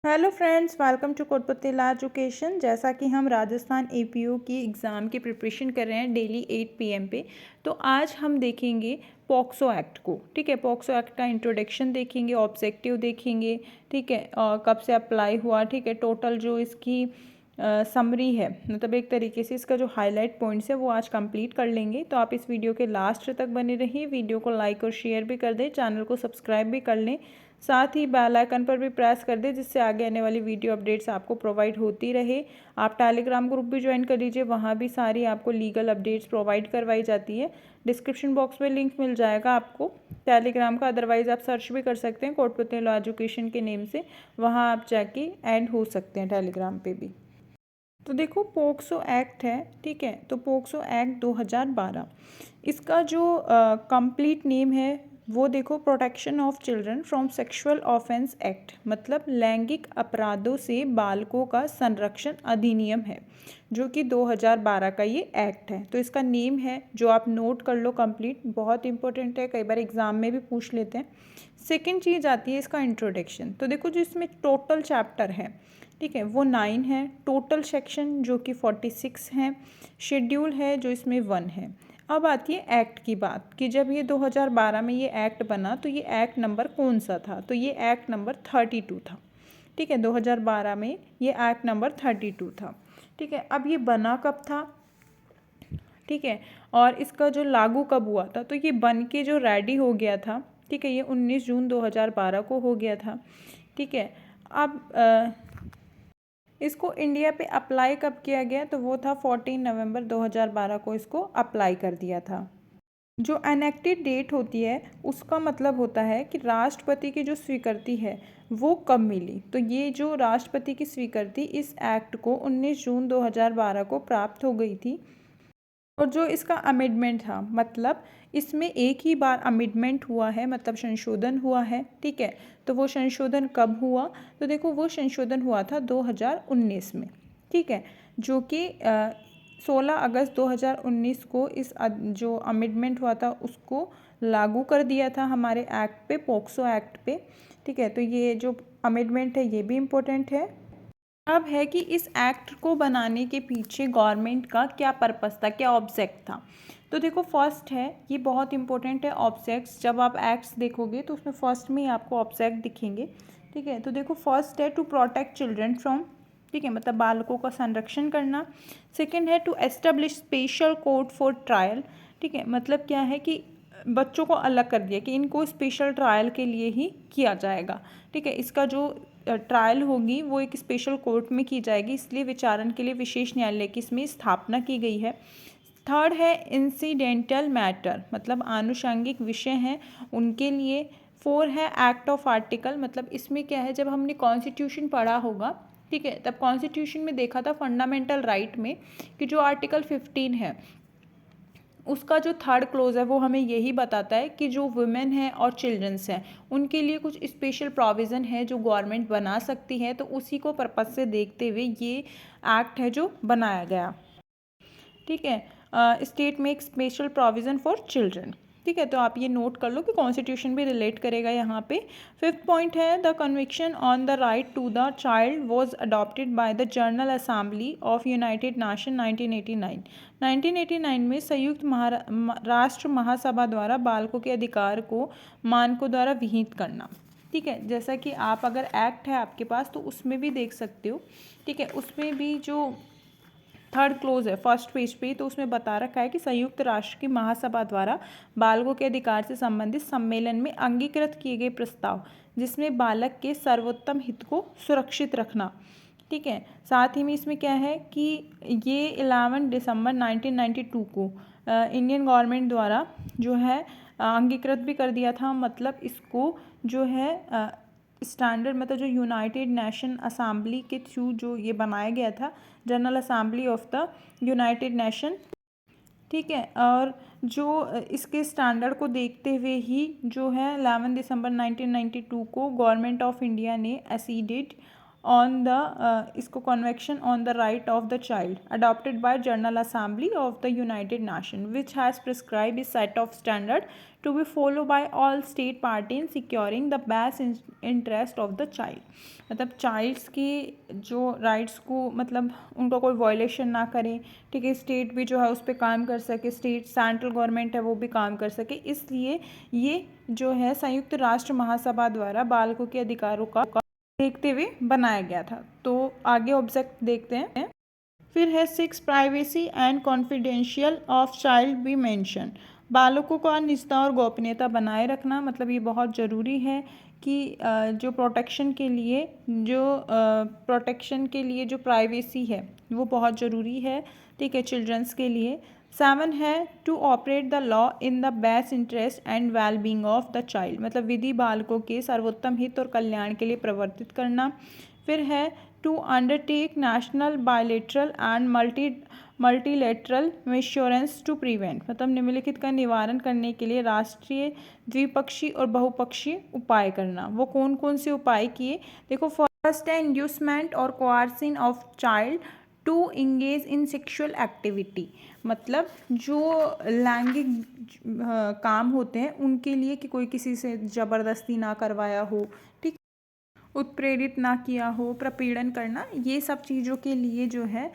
Hello friends, welcome to Kotputli law education. जैसा कि हम राजस्थान एपीओ की एग्ज़ाम की प्रिपरेशन कर रहे हैं डेली 8 पीएम पे, तो आज हम देखेंगे पॉक्सो एक्ट को। ठीक है, पॉक्सो एक्ट का इंट्रोडक्शन देखेंगे, ऑब्जेक्टिव देखेंगे, ठीक है, और कब से अप्लाई हुआ, ठीक है, टोटल जो इसकी समरी है, मतलब एक तरीके से इसका जो हाईलाइट पॉइंट्स है वो आज कंप्लीट कर लेंगे। तो आप इस वीडियो के लास्ट तक बने रहिए, वीडियो को लाइक और शेयर भी कर दें, चैनल को सब्सक्राइब भी कर लें, साथ ही बेल आइकन पर भी प्रेस कर दें जिससे आगे आने वाली वीडियो अपडेट्स आपको प्रोवाइड होती रहे। आप टेलीग्राम ग्रुप भी ज्वाइन कर लीजिए, वहाँ भी सारी आपको लीगल अपडेट्स प्रोवाइड करवाई जाती है। डिस्क्रिप्शन बॉक्स में लिंक मिल जाएगा आपको टेलीग्राम का, अदरवाइज़ आप सर्च भी कर सकते हैं कोटपुतली लॉ एजुकेशन के नेम से, वहाँ आप जाके ऐड हो सकते हैं टेलीग्राम पे भी। तो देखो, पोक्सो एक्ट है, ठीक है, तो पोक्सो एक्ट 2012, इसका जो कंप्लीट नेम है वो देखो, protection of children from sexual offence act, मतलब लैंगिक अपराधों से बालकों का संरक्षण अधिनियम है, जो कि 2012 का ये एक्ट है। तो इसका नेम है, जो आप नोट कर लो कंप्लीट, बहुत इंपॉर्टेंट है, कई बार एग्जाम में भी पूछ लेते हैं। सेकेंड चीज़ आती है इसका इंट्रोडक्शन। तो देखो, जो इसमें टोटल चैप्टर है, ठीक है, वो 9 है, टोटल सेक्शन जो कि 46 हैं, शेड्यूल है जो इसमें 1 है। अब आती है एक्ट की बात कि जब ये 2012 में ये एक्ट बना तो ये एक्ट नंबर कौन सा था, तो ये एक्ट नंबर 32 था। ठीक है, 2012 में ये एक्ट नंबर 32 था। ठीक है, अब ये बना कब था, ठीक है, और इसका जो लागू कब हुआ था, तो ये बन के जो रेडी हो गया था, ठीक है, ये 19 जून 2012 को हो गया था। ठीक है, अब इसको इंडिया पे अप्लाई कब किया गया, तो वो था 14 नवंबर 2012 को इसको अप्लाई कर दिया था। जो एनेक्टेड डेट होती है उसका मतलब होता है कि राष्ट्रपति की जो स्वीकृति है वो कब मिली। तो ये जो राष्ट्रपति की स्वीकृति इस एक्ट को 19 जून 2012 को प्राप्त हो गई थी। और जो इसका अमेंडमेंट था, मतलब इसमें एक ही बार अमेंडमेंट हुआ है, मतलब संशोधन हुआ है। ठीक है, तो वो संशोधन कब हुआ, तो देखो वो संशोधन हुआ था 2019 में। ठीक है, जो कि 16 अगस्त 2019 को इस जो अमेंडमेंट हुआ था उसको लागू कर दिया था हमारे एक्ट पे, पोक्सो एक्ट पे। ठीक है, तो ये जो अमेंडमेंट है ये भी इम्पोर्टेंट है। अब है कि इस एक्ट को बनाने के पीछे गवर्नमेंट का क्या पर्पस था, क्या ऑब्जेक्ट था। तो देखो, फर्स्ट है, ये बहुत इंपॉर्टेंट है ऑब्जेक्ट्स, जब आप एक्ट्स देखोगे तो उसमें फर्स्ट में ही आपको ऑब्जेक्ट दिखेंगे। ठीक है, तो देखो, फर्स्ट है टू प्रोटेक्ट चिल्ड्रन फ्रॉम, ठीक है, मतलब बालकों का संरक्षण करना। सेकेंड है to establish special court for trial, ठीक है, मतलब क्या है कि बच्चों को अलग कर दिया कि इनको स्पेशल ट्रायल के लिए ही किया जाएगा। ठीक है, इसका जो ट्रायल होगी वो एक स्पेशल कोर्ट में की जाएगी, इसलिए विचारण के लिए विशेष न्यायालय की इसमें स्थापना की गई है। थर्ड है इंसिडेंटल मैटर, मतलब आनुषंगिक विषय हैं उनके लिए। फोर है एक्ट ऑफ आर्टिकल, मतलब इसमें क्या है, जब हमने कॉन्स्टिट्यूशन पढ़ा होगा, ठीक है, तब कॉन्स्टिट्यूशन में देखा था फंडामेंटल राइट में कि जो आर्टिकल 15 है उसका जो थर्ड क्लोज है वो हमें यही बताता है कि जो वुमेन हैं और चिल्ड्रंस हैं उनके लिए कुछ स्पेशल प्रोविज़न है जो गवर्नमेंट बना सकती है। तो उसी को पर्पस से देखते हुए ये एक्ट है जो बनाया गया। ठीक है, state make special provision for children. ठीक है, तो आप ये नोट कर लो कि कॉन्स्टिट्यूशन भी रिलेट करेगा यहाँ पे। फिफ्थ पॉइंट है the conviction on the right to the child was adopted by the General Assembly of United Nation 1989। 1989 में संयुक्त राष्ट्र महासभा द्वारा बालकों के अधिकार को मानकों द्वारा विहित करना। ठीक है, जैसा कि आप अगर एक्ट है आपके पास तो उसमें भी देख सकते हो। ठीक है, उसमें भी जो थर्ड क्लोज है फर्स्ट पेज पे, तो उसमें बता रखा है कि संयुक्त राष्ट्र की महासभा द्वारा बालकों के अधिकार से संबंधित सम्मेलन में अंगीकृत किए गए प्रस्ताव जिसमें बालक के सर्वोत्तम हित को सुरक्षित रखना। ठीक है, साथ ही में इसमें क्या है कि ये 11 दिसंबर 1992 को इंडियन गवर्नमेंट द्वारा जो है अंगीकृत भी कर दिया था, मतलब इसको जो है स्टैंडर्ड, मतलब जो यूनाइटेड नेशन असेंबली के थ्रू जो ये बनाया गया था, general Assembly of the United nation. ठीक है, और जो इसके स्टैंडर्ड को देखते हुए ही जो है 11 दिसंबर 1992 को गवर्नमेंट ऑफ इंडिया ने एसीडेड ऑन द इसको convention on the right of the child adopted by General Assembly of the United Nation which has prescribe a set of standard to be follow by all state party in securing the best interest of the child. मतलब childs की जो rights को मतलब उनका कोई violation ना करें, ठीक है, स्टेट भी जो है उस पर काम कर सके, स्टेट सेंट्रल गवर्नमेंट है वो भी काम कर सके, इसलिए ये जो है संयुक्त राष्ट्र महासभा द्वारा बालकों के अधिकारों का देखते हुए बनाया गया था। तो आगे ऑब्जेक्ट देखते हैं। फिर है 6 privacy and confidential of child be mention. बालकों का निजता और गोपनीयता बनाए रखना, मतलब ये बहुत ज़रूरी है कि जो प्रोटेक्शन के लिए जो प्राइवेसी है वो बहुत ज़रूरी है, ठीक है, चिल्ड्रंस के लिए। 7 है to operate the law in the best interest and well being of the child, मतलब विधि बालकों के सर्वोत्तम हित और कल्याण के लिए प्रवर्तित करना। फिर है to undertake national bilateral and multilateral measures to prevent, मतलब निम्नलिखित का निवारण करने के लिए राष्ट्रीय, द्विपक्षीय और बहुपक्षीय उपाय करना। वो कौन कौन से उपाय किए, देखो। फर्स्ट है इंड्यूसमेंट और coercion of child to engage in sexual activity, मतलब जो लैंगिक काम होते हैं उनके लिए कि कोई किसी से ज़बरदस्ती ना करवाया हो, ठीक, उत्प्रेरित ना किया हो, प्रपीड़न करना, ये सब चीज़ों के लिए जो है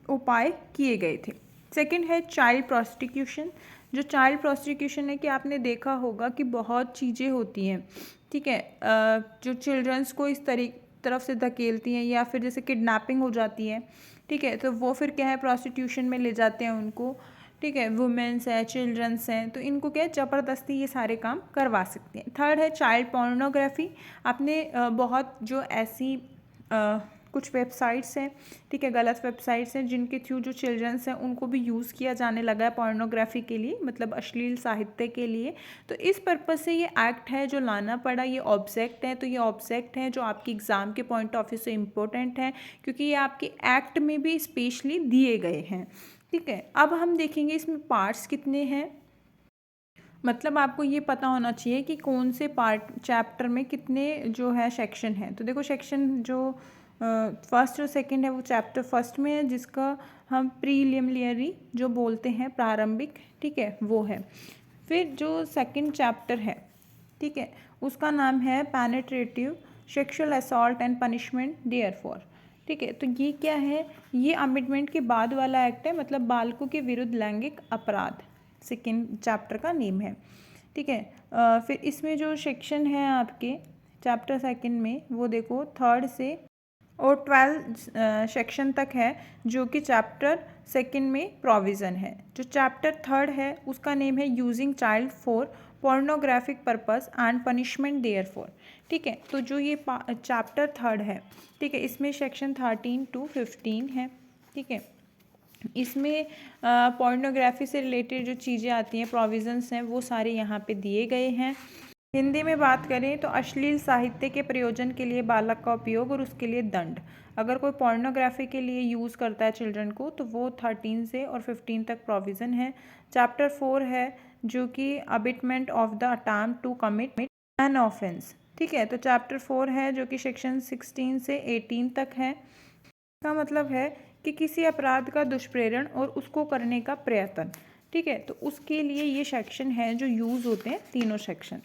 उपाय किए गए थे। सेकंड है चाइल्ड प्रोस्टिक्यूशन। जो चाइल्ड प्रोस्टिक्यूशन है कि आपने देखा होगा कि बहुत चीज़ें होती हैं, ठीक है, जो चिल्ड्रंस को इस तरफ से धकेलती हैं या फिर जैसे किडनैपिंग हो जाती है, ठीक है, तो वो फिर क्या है प्रोस्टिट्यूशन में ले जाते हैं उनको, ठीक है, वुमेन्स हैं, चिल्ड्रंस हैं, तो इनको क्या है ज़बरदस्ती ये सारे काम करवा सकते हैं। थर्ड है चाइल्ड पोर्नोग्राफी। आपने बहुत जो ऐसी कुछ वेबसाइट्स हैं, ठीक है, गलत वेबसाइट्स हैं जिनके थ्रू जो चिल्ड्रंस हैं उनको भी यूज़ किया जाने लगा है पोर्नोग्राफी के लिए, मतलब अश्लील साहित्य के लिए। तो इस पर्पज़ से ये एक्ट है जो लाना पड़ा, ये ऑब्जेक्ट है। तो ये ऑब्जेक्ट है जो आपकी एग्ज़ाम के पॉइंट ऑफ व्यू से इम्पोर्टेंट है क्योंकि ये आपके एक्ट में भी स्पेशली दिए गए हैं, ठीक है। अब हम देखेंगे इसमें पार्ट्स कितने हैं, मतलब आपको ये पता होना चाहिए कि कौन से चैप्टर में कितने जो है सेक्शन हैं। तो देखो सेक्शन जो फर्स्ट और सेकंड है वो चैप्टर फर्स्ट में है, जिसका हम प्रीलिमिनरी जो बोलते हैं, प्रारंभिक, ठीक है, वो है। फिर जो सेकंड चैप्टर है, ठीक है, उसका नाम है penetrative sexual assault and punishment therefore, ठीक है। तो ये क्या है, ये अमेंडमेंट के बाद वाला एक्ट है, मतलब बालकों के विरुद्ध लैंगिक अपराध सेकेंड चैप्टर का नेम है, ठीक है। फिर इसमें जो सेक्शन है आपके चैप्टर सेकंड में वो देखो 3rd से और 12 सेक्शन तक है जो कि चैप्टर सेकंड में प्रोविज़न है। जो चैप्टर 3rd है उसका नेम है using child for pornographic purpose and punishment therefore, ठीक है। तो जो ये चैप्टर 3rd है, ठीक है, इसमें सेक्शन 13 to 15 है, ठीक है। इसमें पोर्नोग्राफी से रिलेटेड जो चीज़ें आती हैं, प्रोविज़न्स हैं, वो सारे यहाँ पे दिए गए हैं। हिंदी में बात करें तो अश्लील साहित्य के प्रयोजन के लिए बालक का उपयोग और उसके लिए दंड, अगर कोई पोर्नोग्राफी के लिए यूज़ करता है चिल्ड्रन को तो वो 13 से और 15 तक प्रोविज़न है। चैप्टर 4 है जो कि abetment of the attempt to commit an offence, ठीक है। तो चैप्टर 4 है जो कि सेक्शन 16 से 18 तक है। इसका मतलब है कि किसी अपराध का दुष्प्रेरण और उसको करने का प्रयत्न, ठीक है, तो उसके लिए ये सेक्शन है जो यूज़ होते हैं, तीनों सेक्शन,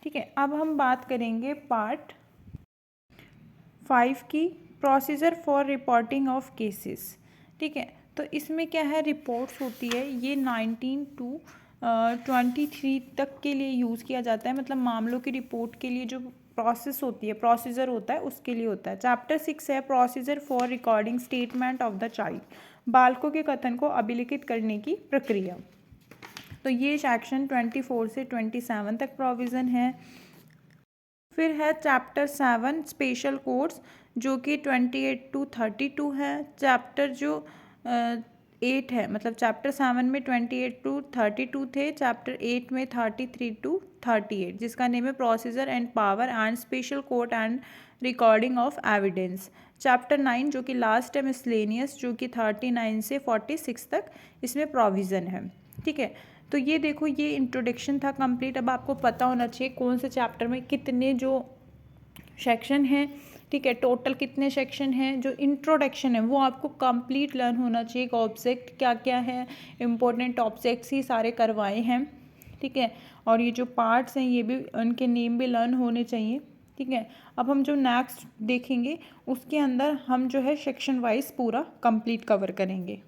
ठीक है। अब हम बात करेंगे पार्ट 5 की, procedure for reporting of cases, ठीक है। तो इसमें क्या है, रिपोर्ट्स होती है, ये 19 to 23 तक के लिए यूज़ किया जाता है, मतलब मामलों की रिपोर्ट के लिए जो प्रोसेस होती है, प्रोसीजर होता है, उसके लिए होता है। चैप्टर 6 है procedure for recording statement of the child, बालकों के कथन को अभिलिखित करने की प्रक्रिया। तो ये सेक्शन 24 से 27 तक प्रोविज़न है। फिर है चैप्टर 7 स्पेशल कोड्स जो कि 28 to 32 है। चैप्टर जो 8 है, मतलब चैप्टर 7 में 28 to 32 थे, चैप्टर 8 में 33 to 38, जिसका नेम है procedure and power and special court and recording of evidence. Chapter 9 जो कि लास्ट है मिसलेनियस, जो कि 39 से 46 तक इसमें प्रोविज़न है, ठीक है। तो ये देखो, ये इंट्रोडक्शन था कंप्लीट। अब आपको पता होना चाहिए कौन से चैप्टर में कितने जो सेक्शन हैं, ठीक है। टोटल कितने सेक्शन हैं, जो इंट्रोडक्शन है वो आपको कंप्लीट लर्न होना चाहिए। ऑब्जेक्ट क्या क्या है, इंपॉर्टेंट ऑब्जेक्ट्स ही सारे करवाए हैं, ठीक है। और ये जो पार्ट्स हैं ये भी उनके नेम भी लर्न होने चाहिए, ठीक है। अब हम जो नेक्स्ट देखेंगे उसके अंदर हम जो है सेक्शन वाइज पूरा कंप्लीट कवर करेंगे।